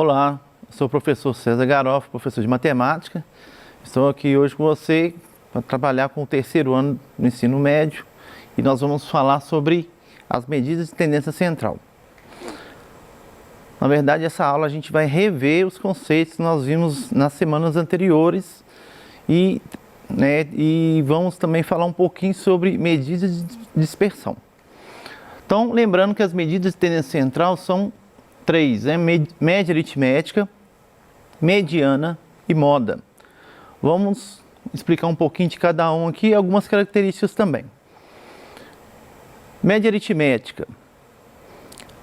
Olá, sou o professor César Garoff, professor de matemática. Estou aqui hoje com você para trabalhar com o terceiro ano do ensino médio e nós vamos falar sobre as medidas de tendência central. Na verdade, essa aula a gente vai rever os conceitos que nós vimos nas semanas anteriores e vamos também falar um pouquinho sobre medidas de dispersão. Então, lembrando que as medidas de tendência central são três, média aritmética, mediana e moda. Vamos explicar um pouquinho de cada um aqui e algumas características também. Média aritmética.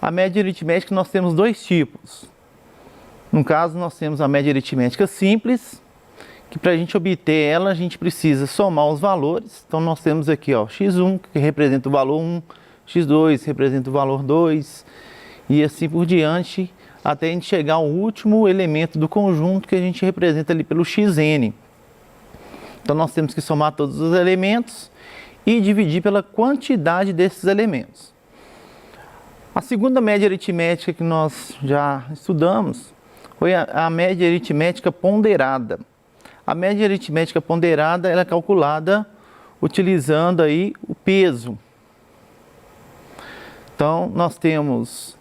A média aritmética nós temos dois tipos. No caso, nós temos a média aritmética simples, que para a gente obter ela, a gente precisa somar os valores. Então, nós temos aqui ó, x1, que representa o valor 1, x2 representa o valor 2, e assim por diante, até a gente chegar ao último elemento do conjunto, que a gente representa ali pelo xn. Então, nós temos que somar todos os elementos e dividir pela quantidade desses elementos. A segunda média aritmética que nós já estudamos foi a média aritmética ponderada. A média aritmética ponderada ela é calculada utilizando aí o peso. Então, nós temos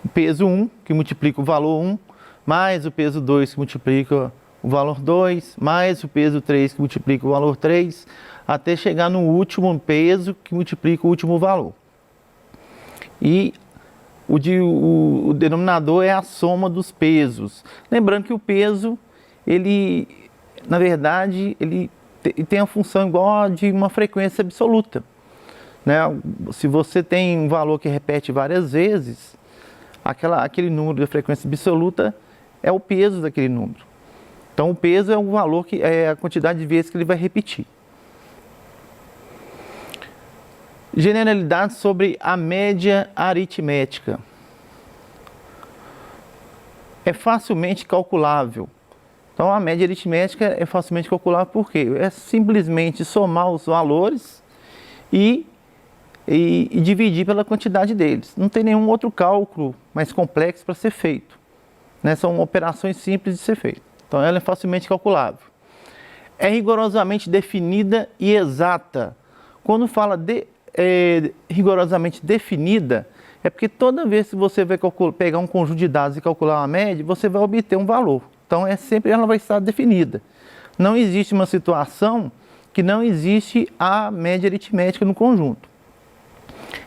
o peso 1, que multiplica o valor 1, mais o peso 2, que multiplica o valor 2, mais o peso 3, que multiplica o valor 3, até chegar no último peso, que multiplica o último valor. E o denominador é a soma dos pesos. Lembrando que o peso, ele, na verdade, ele tem a função igual a de uma frequência absoluta. Né? Se você tem um valor que repete várias vezes, aquele número de frequência absoluta é o peso daquele número. Então, o peso é o valor que é a quantidade de vezes que ele vai repetir. Generalidade sobre a média aritmética. É facilmente calculável. Então, a média aritmética é facilmente calculável por quê? É simplesmente somar os valores e dividir pela quantidade deles. Não tem nenhum outro cálculo mais complexo para ser feito. Né? São operações simples de ser feito. Então, ela é facilmente calculável. É rigorosamente definida e exata. Quando fala de rigorosamente definida, é porque toda vez que você vai pegar um conjunto de dados e calcular uma média, você vai obter um valor. Então, sempre ela vai estar definida. Não existe uma situação que não existe a média aritmética no conjunto.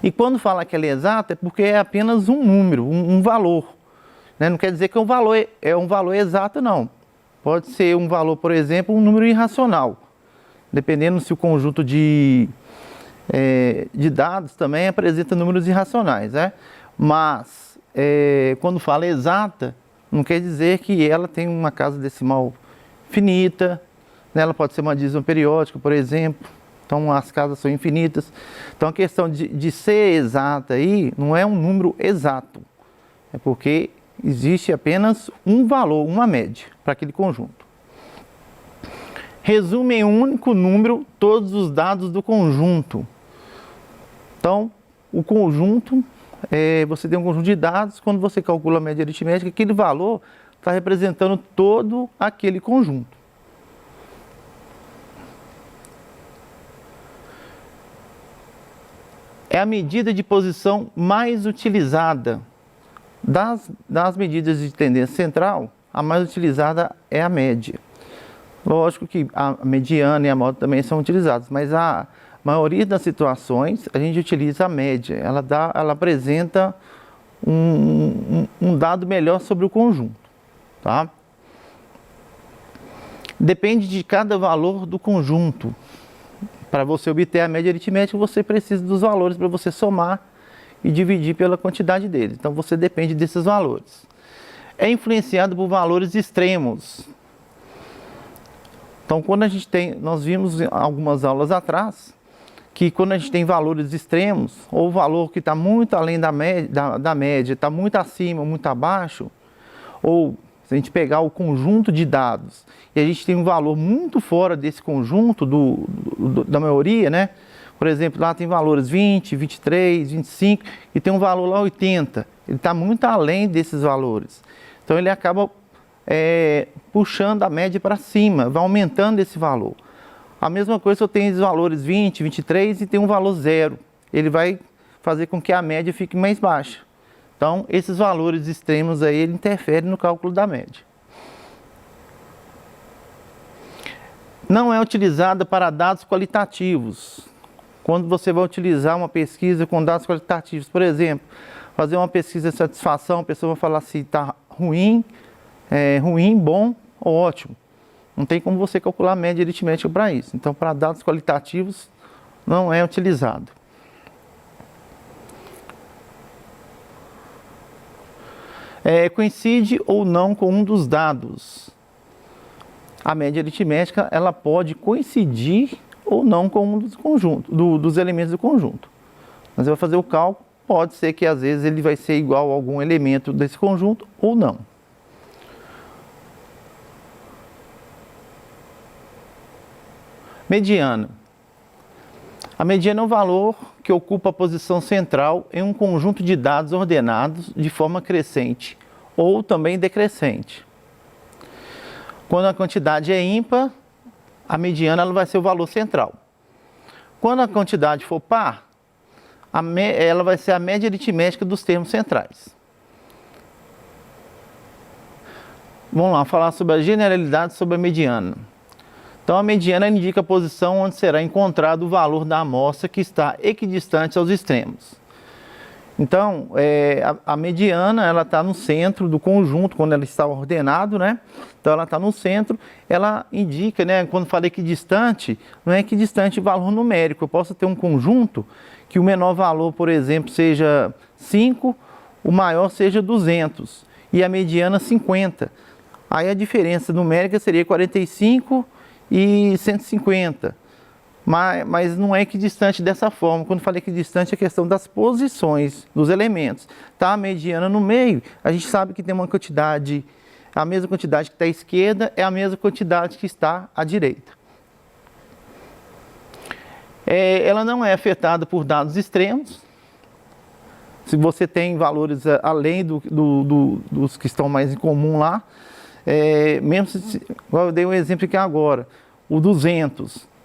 E quando fala que ela é exata, é porque é apenas um número, um valor. Né? Não quer dizer que o valor é um valor exato, não. Pode ser um valor, por exemplo, um número irracional. Dependendo se o conjunto de dados também apresenta números irracionais. Né? Mas, quando fala exata, não quer dizer que ela tem uma casa decimal finita. Né? Ela pode ser uma dízima periódica, por exemplo. Então, as casas são infinitas. Então, a questão de ser exata aí não é um número exato. É porque existe apenas um valor, uma média, para aquele conjunto. Resume em um único número todos os dados do conjunto. Então, o conjunto, você tem um conjunto de dados, quando você calcula a média aritmética, aquele valor está representando todo aquele conjunto. É a medida de posição mais utilizada. Das medidas de tendência central, a mais utilizada é a média. Lógico que a mediana e a moda também são utilizadas, mas a maioria das situações a gente utiliza a média. Ela apresenta um dado melhor sobre o conjunto. Tá? Depende de cada valor do conjunto. Para você obter a média aritmética, você precisa dos valores para você somar e dividir pela quantidade deles. Então, você depende desses valores. É influenciado por valores extremos. Então, quando a gente nós vimos algumas aulas atrás, que quando a gente tem valores extremos, ou valor que está muito além da média, está muito acima, muito abaixo, ou se a gente pegar o conjunto de dados e a gente tem um valor muito fora desse conjunto da maioria, né? Por exemplo, lá tem valores 20, 23, 25 e tem um valor lá 80. Ele está muito além desses valores. Então ele acaba puxando a média para cima, vai aumentando esse valor. A mesma coisa se eu tenho os valores 20, 23 e tem um valor 0. Ele vai fazer com que a média fique mais baixa. Então, esses valores extremos aí, ele interfere no cálculo da média. Não é utilizada para dados qualitativos. Quando você vai utilizar uma pesquisa com dados qualitativos, por exemplo, fazer uma pesquisa de satisfação, a pessoa vai falar se está ruim, ruim, bom ou ótimo. Não tem como você calcular a média aritmética para isso. Então, para dados qualitativos, não é utilizado. Coincide ou não com um dos dados. A média aritmética ela pode coincidir ou não com um dos elementos do conjunto. Mas você vai fazer o cálculo, pode ser que às vezes ele vai ser igual a algum elemento desse conjunto ou não. Mediana. A mediana é um valor que ocupa a posição central em um conjunto de dados ordenados de forma crescente ou também decrescente. Quando a quantidade é ímpar, a mediana ela vai ser o valor central. Quando a quantidade for par, ela vai ser a média aritmética dos termos centrais. Vamos lá, falar sobre a generalidade sobre a mediana. Então, a mediana indica a posição onde será encontrado o valor da amostra que está equidistante aos extremos. Então, a mediana, ela está no centro do conjunto, quando ela está ordenado, né? Então, ela está no centro, ela indica, né? Quando falei equidistante, não é equidistante valor numérico. Eu posso ter um conjunto que o menor valor, por exemplo, seja 5, o maior seja 200 e a mediana 50. Aí a diferença numérica seria 45 e 150. Mas não é equidistante dessa forma. Quando falei equidistante, é a questão das posições dos elementos. Tá a mediana no meio, a gente sabe que tem uma quantidade, a mesma quantidade que está à esquerda é a mesma quantidade que está à direita. Ela não é afetada por dados extremos. Se você tem valores além dos que estão mais em comum lá, mesmo se, eu dei um exemplo aqui agora, o 200.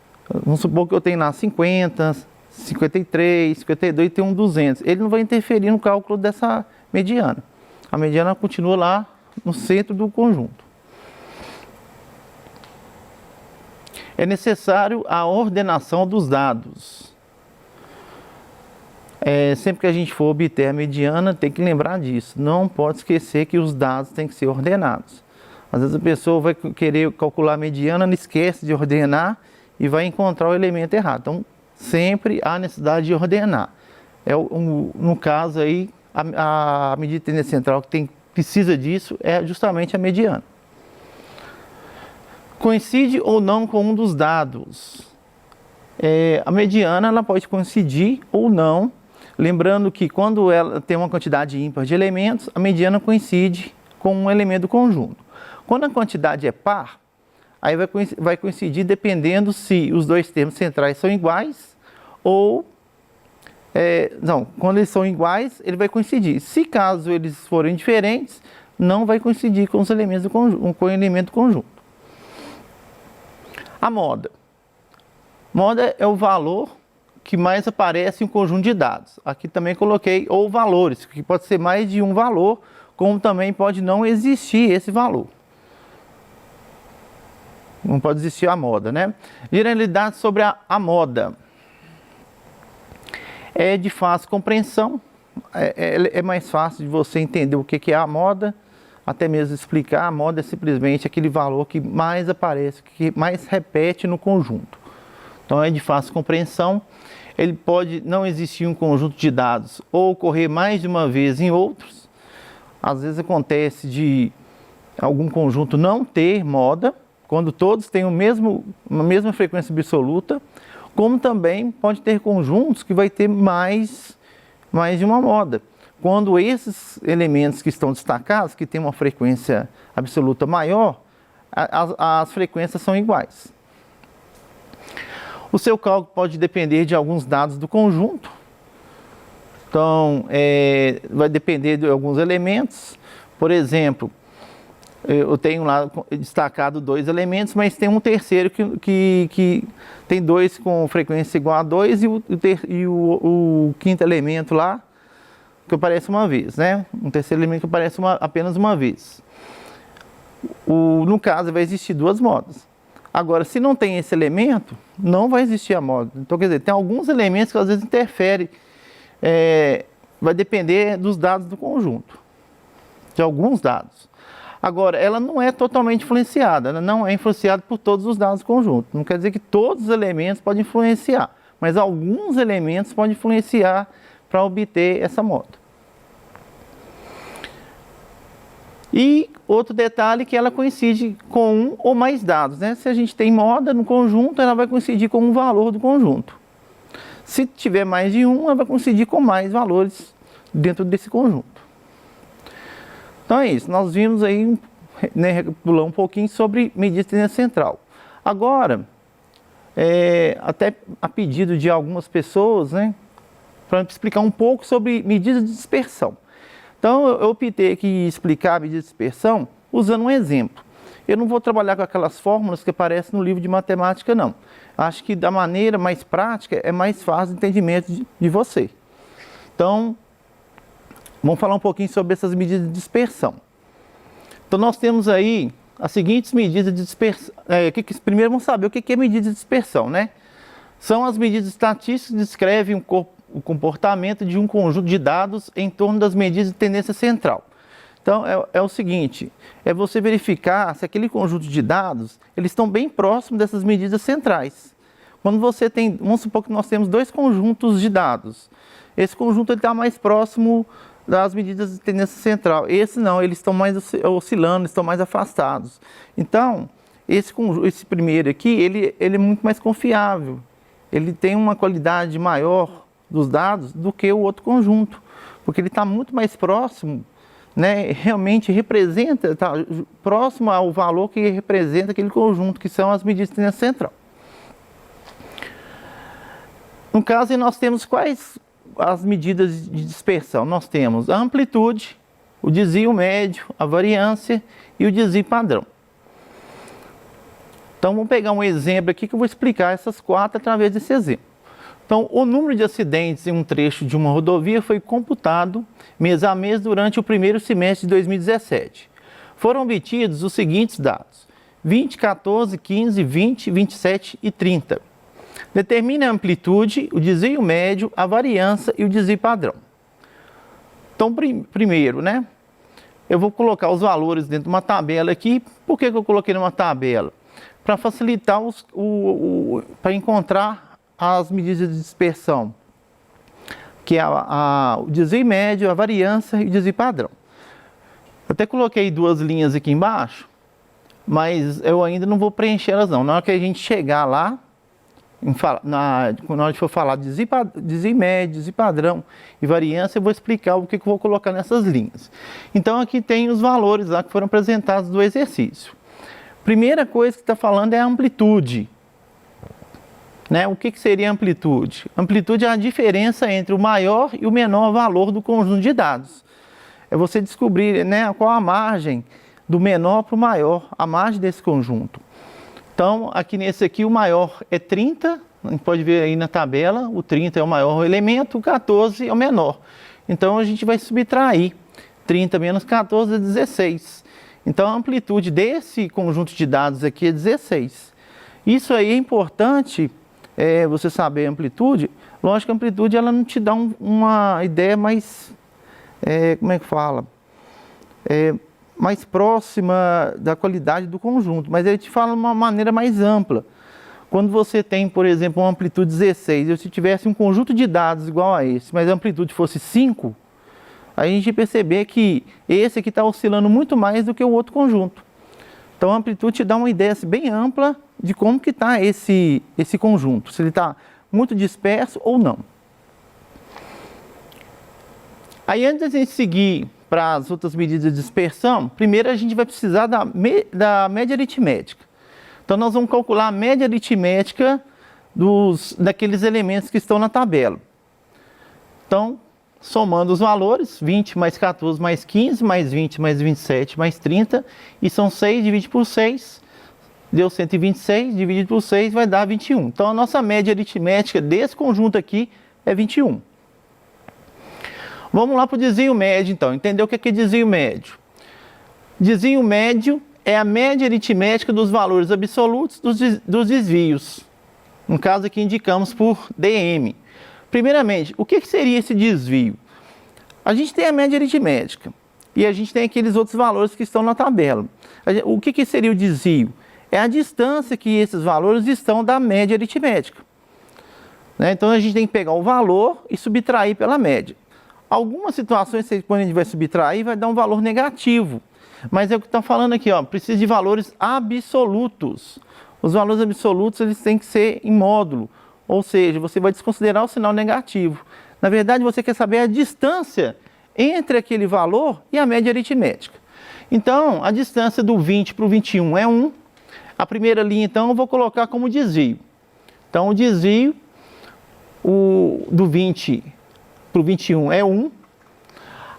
Vamos supor que eu tenho lá 50, 53, 52 e tem um 200. Ele não vai interferir no cálculo dessa mediana. A mediana continua lá no centro do conjunto. É necessário a ordenação dos dados. Sempre que a gente for obter a mediana, tem que lembrar disso. Não pode esquecer que os dados têm que ser ordenados. Às vezes a pessoa vai querer calcular a mediana, não esquece de ordenar e vai encontrar o elemento errado. Então, sempre há necessidade de ordenar. No caso aí, a medida de tendência central que precisa disso é justamente a mediana. Coincide ou não com um dos dados. A mediana ela pode coincidir ou não. Lembrando que quando ela tem uma quantidade ímpar de elementos, a mediana coincide com um elemento do conjunto. Quando a quantidade é par, aí vai coincidir dependendo se os dois termos centrais são iguais ou... não, quando eles são iguais, ele vai coincidir. Se caso eles forem diferentes, não vai coincidir com os elementos do conjunto, com o elemento do conjunto. A moda. Moda é o valor que mais aparece em um conjunto de dados. Aqui também coloquei ou valores, que pode ser mais de um valor, como também pode não existir esse valor. Não pode existir a moda, né? Generalidade sobre a moda. É de fácil compreensão, é mais fácil de você entender o que é a moda, até mesmo explicar. A moda é simplesmente aquele valor que mais aparece, que mais repete no conjunto. Então é de fácil compreensão. Ele pode não existir um conjunto de dados ou ocorrer mais de uma vez em outros. Às vezes acontece de algum conjunto não ter moda, quando todos têm a mesma frequência absoluta, como também pode ter conjuntos que vai ter mais de uma moda. Quando esses elementos que estão destacados, que têm uma frequência absoluta maior, as frequências são iguais. O seu cálculo pode depender de alguns dados do conjunto. Então, vai depender de alguns elementos. Por exemplo, eu tenho lá destacado 2 elementos, mas tem um terceiro que tem 2 com frequência igual a 2 e o quinto elemento lá que aparece uma vez, né? Um terceiro elemento que aparece apenas uma vez. No caso, vai existir 2 modas. Agora, se não tem esse elemento, não vai existir a moda. Então, quer dizer, tem alguns elementos que às vezes interferem, vai depender dos dados do conjunto, de alguns dados. Agora, ela não é totalmente influenciada, ela não é influenciada por todos os dados do conjunto. Não quer dizer que todos os elementos podem influenciar, mas alguns elementos podem influenciar para obter essa moda. E outro detalhe que ela coincide com um ou mais dados, né? Se a gente tem moda no conjunto, ela vai coincidir com um valor do conjunto. Se tiver mais de um, ela vai coincidir com mais valores dentro desse conjunto. Então é isso, nós vimos aí, né, recapitular um pouquinho sobre medida de tendência central. Agora, até a pedido de algumas pessoas, né, para explicar um pouco sobre medida de dispersão. Então, eu optei aqui em explicar a medida de dispersão usando um exemplo. Eu não vou trabalhar com aquelas fórmulas que aparecem no livro de matemática, não. Acho que da maneira mais prática é mais fácil o entendimento de você. Então, vamos falar um pouquinho sobre essas medidas de dispersão. Então, nós temos aí as seguintes medidas de dispersão. Primeiro, vamos saber o que é medida de dispersão, né? São as medidas estatísticas que descrevem o comportamento de um conjunto de dados em torno das medidas de tendência central. Então, é o seguinte, é você verificar se aquele conjunto de dados, eles estão bem próximos dessas medidas centrais. Quando você tem, vamos supor que nós temos 2 conjuntos de dados. Esse conjunto está mais próximo das medidas de tendência central. Esse não, eles estão mais oscilando, estão mais afastados. Então, esse primeiro aqui, ele é muito mais confiável. Ele tem uma qualidade maior dos dados do que o outro conjunto, porque ele está muito mais próximo, né, realmente representa, está próximo ao valor que representa aquele conjunto, que são as medidas de tendência central. No caso, nós temos quais as medidas de dispersão? Nós temos a amplitude, o desvio médio, a variância e o desvio padrão. Então, vamos pegar um exemplo aqui que eu vou explicar essas 4 através desse exemplo. Então, o número de acidentes em um trecho de uma rodovia foi computado mês a mês durante o primeiro semestre de 2017. Foram obtidos os seguintes dados: 20, 14, 15, 20, 27 e 30. Determine a amplitude, o desvio médio, a variância e o desvio padrão. Então, primeiro, né, eu vou colocar os valores dentro de uma tabela aqui. Por que eu coloquei numa tabela? Para facilitar para encontrar as medidas de dispersão, que é o desvio médio, a variância e o desvio padrão. Eu até coloquei 2 linhas aqui embaixo, mas eu ainda não vou preencher elas não. Na hora que a gente chegar lá, quando a gente for falar de desvio médio, desvio padrão e variância, eu vou explicar o que eu vou colocar nessas linhas. Então aqui tem os valores lá que foram apresentados do exercício. Primeira coisa que está falando é a amplitude. Né? O que seria amplitude? Amplitude é a diferença entre o maior e o menor valor do conjunto de dados. É você descobrir, né, qual a margem do menor para o maior, a margem desse conjunto. Então, aqui nesse aqui, o maior é 30, a gente pode ver aí na tabela, o 30 é o maior elemento, o 14 é o menor. Então, a gente vai subtrair 30 menos 14 é 16. Então, a amplitude desse conjunto de dados aqui é 16. Isso aí é importante, você saber a amplitude. Lógico que a amplitude ela não te dá uma ideia mais, como é que fala? Mais próxima da qualidade do conjunto, mas ele te fala de uma maneira mais ampla. Quando você tem, por exemplo, uma amplitude 16, e se tivesse um conjunto de dados igual a esse, mas a amplitude fosse 5, a gente ia perceber que esse aqui está oscilando muito mais do que o outro conjunto. Então a amplitude te dá uma ideia assim, bem ampla de como que está esse conjunto, se ele está muito disperso ou não. Aí antes de a gente seguir para as outras medidas de dispersão, primeiro a gente vai precisar da média aritmética. Então nós vamos calcular a média aritmética daqueles elementos que estão na tabela. Então, somando os valores, 20 mais 14 mais 15, mais 20 mais 27 mais 30, e são 6 dividido por 6, deu 126, dividido por 6 vai dar 21. Então, a nossa média aritmética desse conjunto aqui é 21. Vamos lá para o desvio médio, então. Entendeu o que é desvio médio? Desvio médio é a média aritmética dos valores absolutos dos desvios. No caso aqui indicamos por DM. Primeiramente, o que seria esse desvio? A gente tem a média aritmética e a gente tem aqueles outros valores que estão na tabela. O que seria o desvio? É a distância que esses valores estão da média aritmética. Né? Então a gente tem que pegar o valor e subtrair pela média. Algumas situações, quando a gente vai subtrair, vai dar um valor negativo. Mas é o que está falando aqui, ó, precisa de valores absolutos. Os valores absolutos eles têm que ser em módulo, ou seja, você vai desconsiderar o sinal negativo. Na verdade, você quer saber a distância entre aquele valor e a média aritmética. Então, a distância do 20 para o 21 é 1. A primeira linha, então, eu vou colocar como desvio. Então, o desvio do 20 para o 21 é 1.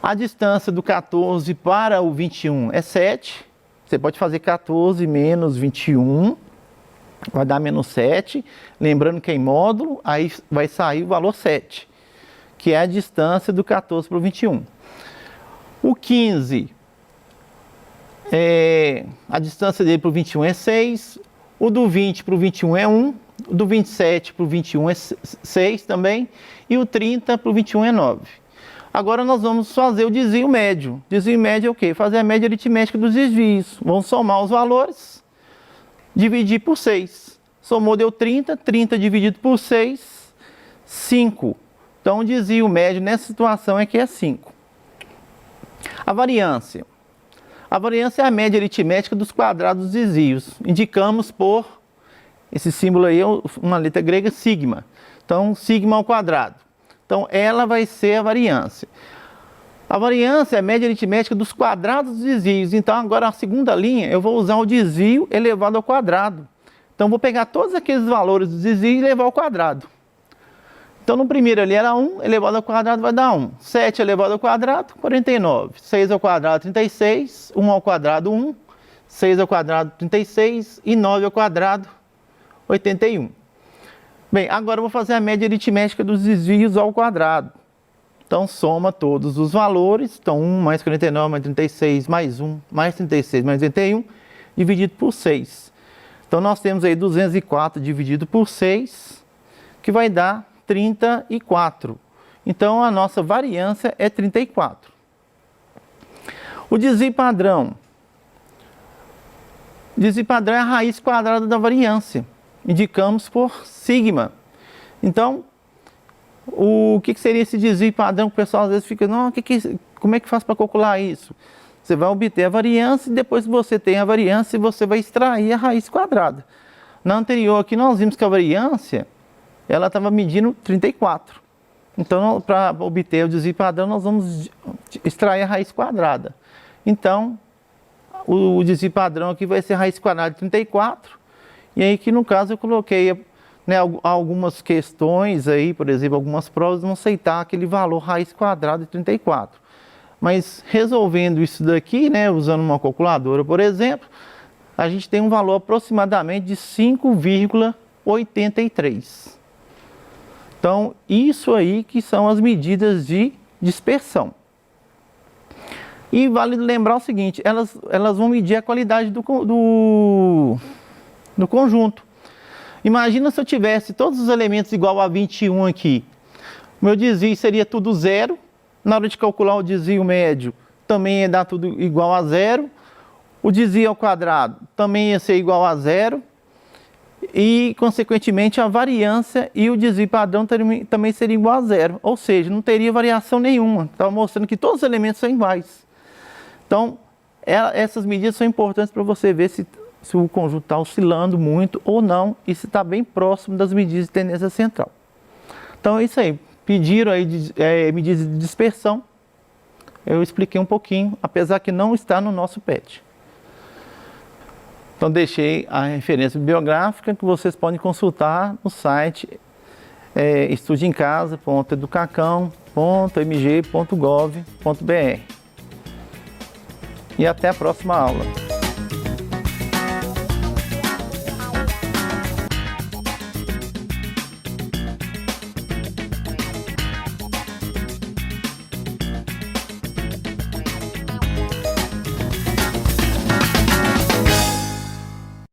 A distância do 14 para o 21 é 7. Você pode fazer 14 menos 21, vai dar menos 7. Lembrando que é em módulo, aí vai sair o valor 7, que é a distância do 14 para o 21. O 15, a distância dele para o 21 é 6. O do 20 para o 21 é 1. O do 27 para o 21 é 6 também. E o 30 para o 21 é 9. Agora nós vamos fazer o desvio médio. Desvio médio é o quê? Fazer a média aritmética dos desvios. Vamos somar os valores, dividir por 6. Somou, deu 30. 30 dividido por 6, 5. Então o desvio médio nessa situação é que é 5. A variância. A variância é a média aritmética dos quadrados dos desvios. Indicamos por, esse símbolo aí é uma letra grega, sigma. Então, sigma ao quadrado. Então, ela vai ser a variância. A variância é a média aritmética dos quadrados dos desvios. Então, agora a segunda linha, eu vou usar o desvio elevado ao quadrado. Então, vou pegar todos aqueles valores dos desvios e levar ao quadrado. Então, no primeiro ali era 1, elevado ao quadrado vai dar 1. 7 elevado ao quadrado, 49. 6 ao quadrado, 36. 1 ao quadrado, 1. 6 ao quadrado, 36. E 9 ao quadrado, 81. Bem, agora eu vou fazer a média aritmética dos desvios ao quadrado. Então, soma todos os valores. Então, 1 mais 49 mais 36 mais 1 mais 36 mais 81, dividido por 6. Então, nós temos aí 204 dividido por 6, que vai dar 34. Então, a nossa variância é 34. O desvio padrão. O desvio padrão é a raiz quadrada da variância. Indicamos por sigma. Então, o que seria esse desvio padrão? O pessoal às vezes fica, não, como é que faz para calcular isso? Você vai obter a variância e depois que você tem a variância, você vai extrair a raiz quadrada. Na anterior aqui nós vimos que a variância, ela estava medindo 34. Então, para obter o desvio padrão, nós vamos extrair a raiz quadrada. Então, o desvio padrão aqui vai ser a raiz quadrada de 34. E aí que no caso eu coloquei, né, algumas questões aí, por exemplo, algumas provas vão aceitar aquele valor raiz quadrada de 34. Mas resolvendo isso daqui, né, usando uma calculadora, por exemplo, a gente tem um valor aproximadamente de 5,83. Então, isso aí que são as medidas de dispersão. E vale lembrar o seguinte, elas vão medir a qualidade do conjunto. Imagina se eu tivesse todos os elementos igual a 21 aqui. Meu desvio seria tudo 0. Na hora de calcular o desvio médio, também ia dar tudo igual a 0. O desvio ao quadrado também ia ser igual a 0. E, consequentemente, a variância e o desvio padrão também seriam igual a 0. Ou seja, não teria variação nenhuma. Estava mostrando que todos os elementos são iguais. Então, essas medidas são importantes para você ver se o conjunto está oscilando muito ou não e se está bem próximo das medidas de tendência central. Então é isso aí. Pediram aí medidas de dispersão. Eu expliquei um pouquinho, apesar que não está no nosso PET. Então deixei a referência bibliográfica que vocês podem consultar no site estudeemcasa.educacão.mg.gov.br. E até a próxima aula.